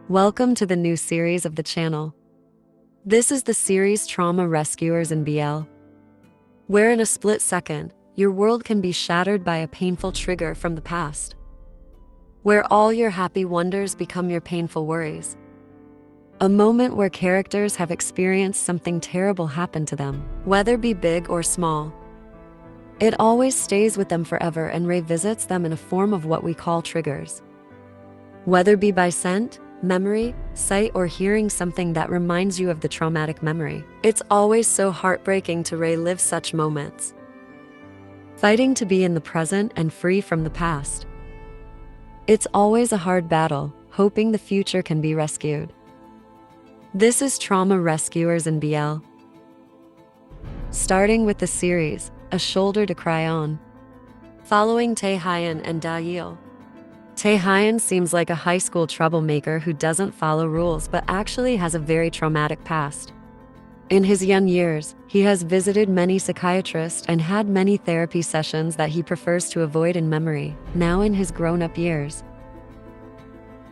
Welcome to the new series of the channel. This is the series Trauma Rescuers in BL, where in a split second, your world can be shattered by a painful trigger from the past, where all your happy wonders become your painful worries. A moment where characters have experienced something terrible happen to them, whether be big or small. It always stays with them forever and revisits them in a form of what we call triggers. Whether be by scent, memory, sight, or hearing something that reminds you of the traumatic memory. It's always so heartbreaking to relive such moments. Fighting to be in the present and free from the past. It's always a hard battle, hoping the future can be rescued. This is Trauma Rescuers in BL. Starting with the series, A Shoulder to Cry On. Following Tae-hyun and Da-yeol. Tae-hyun seems like a high school troublemaker who doesn't follow rules but actually has a very traumatic past. In his young years, he has visited many psychiatrists and had many therapy sessions that he prefers to avoid in memory, now in his grown-up years.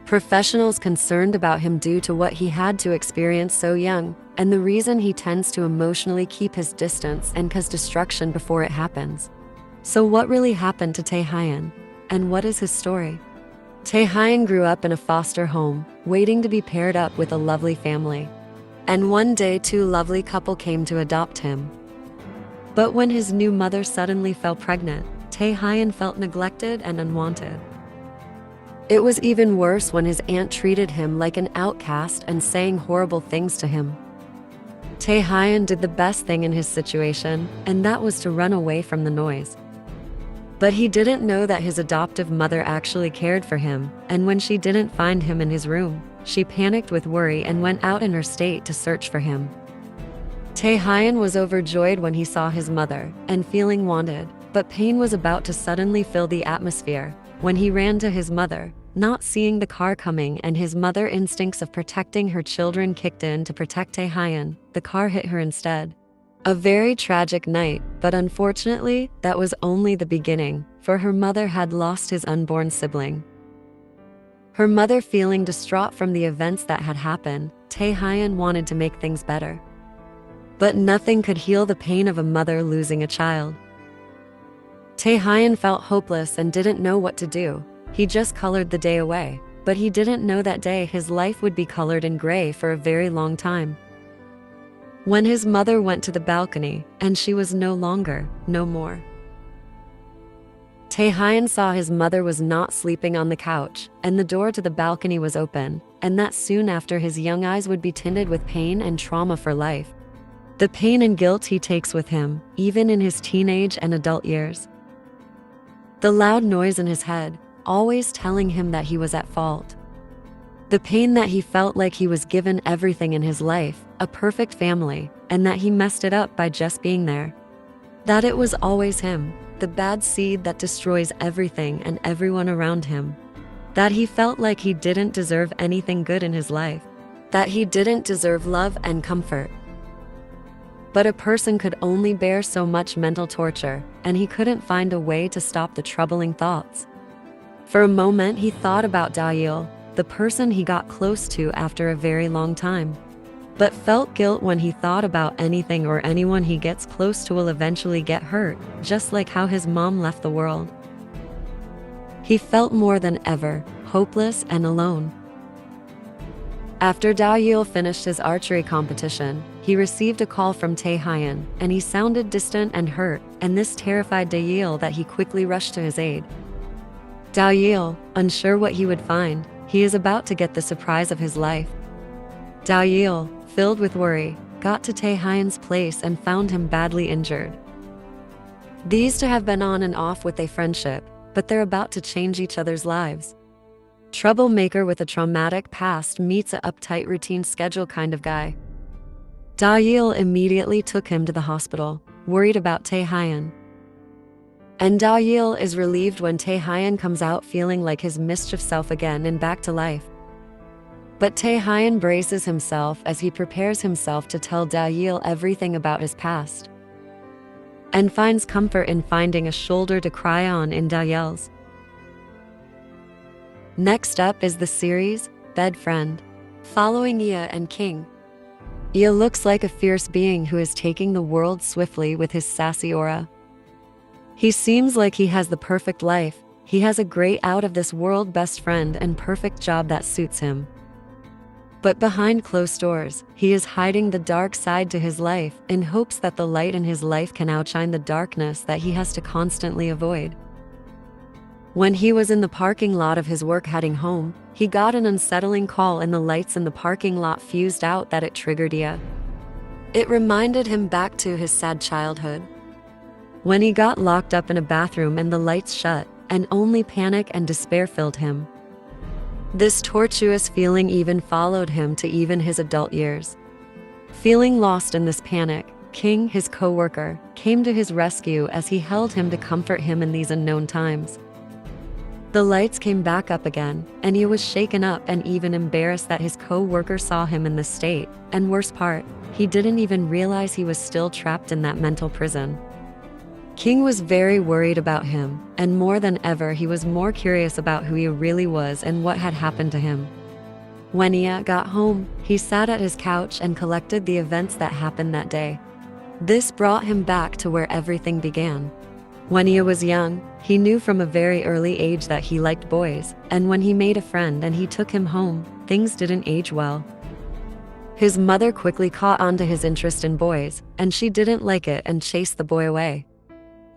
Professionals concerned about him due to what he had to experience so young, and the reason he tends to emotionally keep his distance and cause destruction before it happens. So what really happened to Tae-hyun? And what is his story? Tae-hyun grew up in a foster home, waiting to be paired up with a lovely family. And one day two lovely couple came to adopt him. But when his new mother suddenly fell pregnant, Tae-hyun felt neglected and unwanted. It was even worse when his aunt treated him like an outcast and saying horrible things to him. Tae-hyun did the best thing in his situation, and that was to run away from the noise. But he didn't know that his adoptive mother actually cared for him, and when she didn't find him in his room, she panicked with worry and went out in her state to search for him. Tae-hyun was overjoyed when he saw his mother, and feeling wanted, but pain was about to suddenly fill the atmosphere, when he ran to his mother, not seeing the car coming, and his mother instincts of protecting her children kicked in to protect Tae-hyun. The car hit her instead. A very tragic night, but unfortunately, that was only the beginning, for her mother had lost his unborn sibling. Her mother feeling distraught from the events that had happened, Tae-hyun wanted to make things better. But nothing could heal the pain of a mother losing a child. Tae-hyun felt hopeless and didn't know what to do. He just colored the day away, but he didn't know that day his life would be colored in gray for a very long time. When his mother went to the balcony, and she was no more. Tae-hyun saw his mother was not sleeping on the couch, and the door to the balcony was open, and that soon after his young eyes would be tinted with pain and trauma for life. The pain and guilt he takes with him, even in his teenage and adult years. The loud noise in his head, always telling him that he was at fault. The pain that he felt like he was given everything in his life, a perfect family, and that he messed it up by just being there. That it was always him, the bad seed that destroys everything and everyone around him. That he felt like he didn't deserve anything good in his life. That he didn't deserve love and comfort. But a person could only bear so much mental torture, and he couldn't find a way to stop the troubling thoughts. For a moment he thought about Da-yeol, the person he got close to after a very long time, but felt guilt when he thought about anything or anyone he gets close to will eventually get hurt, just like how his mom left the world. He felt more than ever hopeless and alone. After Da-yeol finished his archery competition, he received a call from Tae-hyun, and he sounded distant and hurt, and this terrified Da-yeol that he quickly rushed to his aid. Da-yeol, unsure what he would find, he is about to get the surprise of his life. Da-yeol, filled with worry, got to Tae-hyun's place and found him badly injured. These two have been on and off with a friendship, but they're about to change each other's lives. Troublemaker with a traumatic past meets a uptight routine schedule kind of guy. Da-yeol immediately took him to the hospital, worried about Tae-hyun. And Da-yeol is relieved when Tae-hyun comes out feeling like his mischief self again and back to life. But Tae-hyun braces himself as he prepares himself to tell Da-yeol everything about his past, and finds comfort in finding a shoulder to cry on in Da-yeol's. Next up is the series, bed friend. Following Ea and King. Ea looks like a fierce being who is taking the world swiftly with his sassy aura. He seems like he has the perfect life. He has a great out-of-this-world best friend and perfect job that suits him. But behind closed doors, he is hiding the dark side to his life in hopes that the light in his life can outshine the darkness that he has to constantly avoid. When he was in the parking lot of his work heading home, he got an unsettling call and the lights in the parking lot fused out that it triggered Ea. It reminded him back to his sad childhood. When he got locked up in a bathroom and the lights shut, and only panic and despair filled him. This tortuous feeling even followed him to even his adult years. Feeling lost in this panic, King, his co-worker, came to his rescue as he held him to comfort him in these unknown times. The lights came back up again, and he was shaken up and even embarrassed that his co-worker saw him in this state, and worst part, he didn't even realize he was still trapped in that mental prison. King was very worried about him, and more than ever he was more curious about who he really was and what had happened to him. When Ea got home, he sat at his couch and collected the events that happened that day. This brought him back to where everything began. When Ea was young, he knew from a very early age that he liked boys, and when he made a friend and he took him home, things didn't age well. His mother quickly caught on to his interest in boys, and she didn't like it and chased the boy away.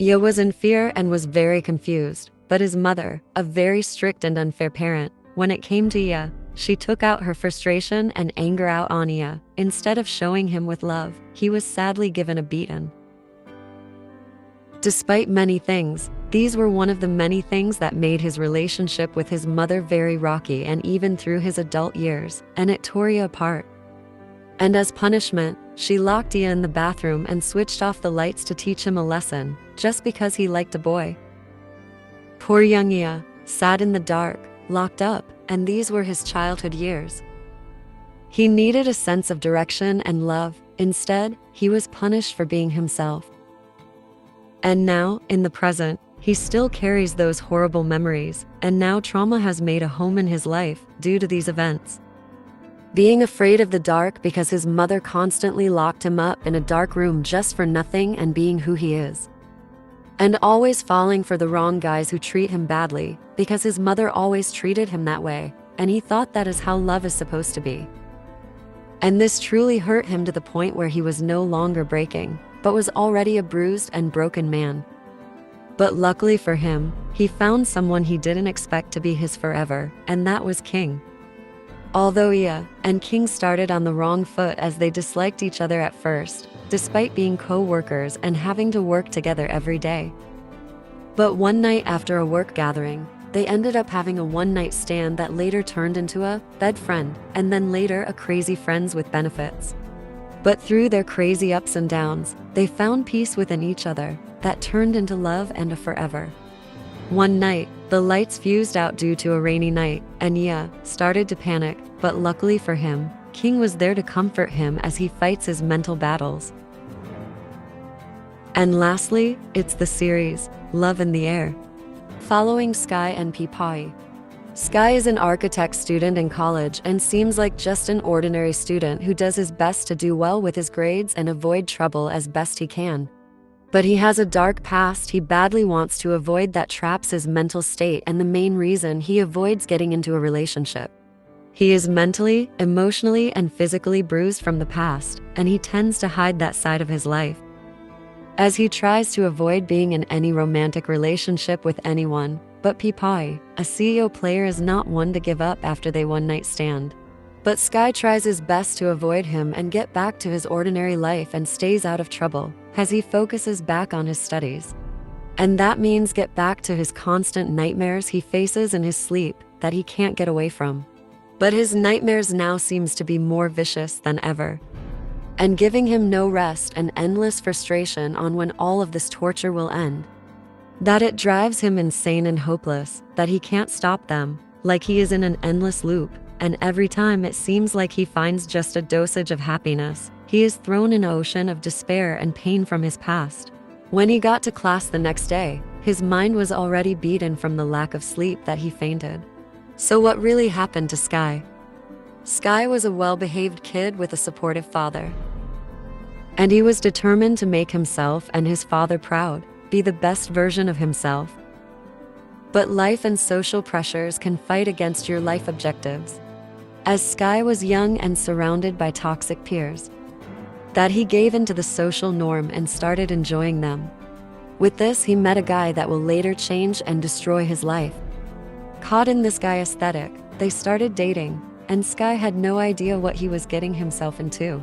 Ea was in fear and was very confused, but his mother, a very strict and unfair parent, when it came to Ea, she took out her frustration and anger out on Ea. Instead of showing him with love, he was sadly given a beating. Despite many things, these were one of the many things that made his relationship with his mother very rocky and even through his adult years, and it tore Ea apart. And as punishment, she locked Ea in the bathroom and switched off the lights to teach him a lesson, just because he liked a boy. Poor young Ea, sat in the dark, locked up, and these were his childhood years. He needed a sense of direction and love. Instead, he was punished for being himself. And now, in the present, he still carries those horrible memories, and now trauma has made a home in his life due to these events. Being afraid of the dark because his mother constantly locked him up in a dark room just for nothing and being who he is. And always falling for the wrong guys who treat him badly because his mother always treated him that way, and he thought that is how love is supposed to be. And this truly hurt him to the point where he was no longer breaking, but was already a bruised and broken man. But luckily for him, he found someone he didn't expect to be his forever, and that was King. Although Ea and King started on the wrong foot as they disliked each other at first, despite being co-workers and having to work together every day. But one night after a work gathering, they ended up having a one-night stand that later turned into a bed friend, and then later a crazy friends with benefits. But through their crazy ups and downs, they found peace within each other that turned into love and a forever. One night, the lights fused out due to a rainy night, and Ea started to panic, but luckily for him, King was there to comfort him as he fights his mental battles. And lastly, it's the series, Love in the Air. Following Sky and Peepae. Sky is an architect student in college and seems like just an ordinary student who does his best to do well with his grades and avoid trouble as best he can. But he has a dark past he badly wants to avoid that traps his mental state and the main reason he avoids getting into a relationship. He is mentally, emotionally, and physically bruised from the past, and he tends to hide that side of his life. As he tries to avoid being in any romantic relationship with anyone, but Peepae, a CEO player, is not one to give up after they one-night stand. But Sky tries his best to avoid him and get back to his ordinary life and stays out of trouble, as he focuses back on his studies. And that means get back to his constant nightmares he faces in his sleep that he can't get away from. But his nightmares now seems to be more vicious than ever, and giving him no rest and endless frustration on when all of this torture will end. That it drives him insane and hopeless, that he can't stop them, like he is in an endless loop, and every time it seems like he finds just a dosage of happiness, he is thrown in an ocean of despair and pain from his past. When he got to class the next day, his mind was already beaten from the lack of sleep that he fainted. So what really happened to Sky? Sky was a well-behaved kid with a supportive father, and he was determined to make himself and his father proud, be the best version of himself. But life and social pressures can fight against your life objectives. As Sky was young and surrounded by toxic peers, that he gave into the social norm and started enjoying them. With this, he met a guy that will later change and destroy his life. Caught in this guy aesthetic, they started dating, and Sky had no idea what he was getting himself into.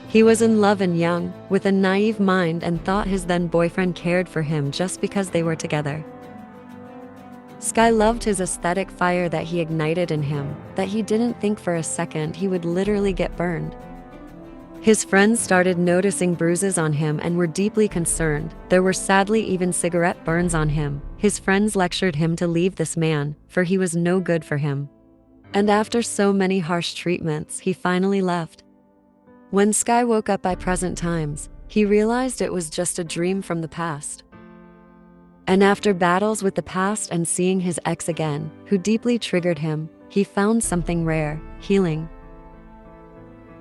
He was in love and young, with a naive mind, and thought his then boyfriend cared for him just because they were together. Sky loved his aesthetic fire that he ignited in him, that he didn't think for a second he would literally get burned. His friends started noticing bruises on him and were deeply concerned. There were sadly even cigarette burns on him. His friends lectured him to leave this man, for he was no good for him. And after so many harsh treatments, he finally left. When Sky woke up by present times, he realized it was just a dream from the past. And after battles with the past and seeing his ex again, who deeply triggered him, he found something rare, healing.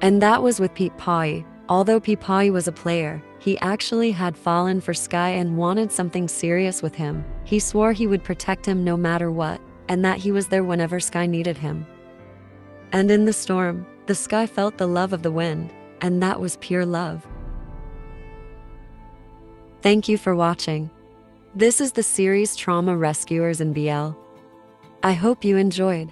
And that was with Pete Pauly. Although Pete Pauly was a player, he actually had fallen for Sky and wanted something serious with him. He swore he would protect him no matter what, and that he was there whenever Sky needed him. And in the storm, the Sky felt the love of the wind, and that was pure love. Thank you for watching. This is the series Trauma Rescuers in BL. I hope you enjoyed.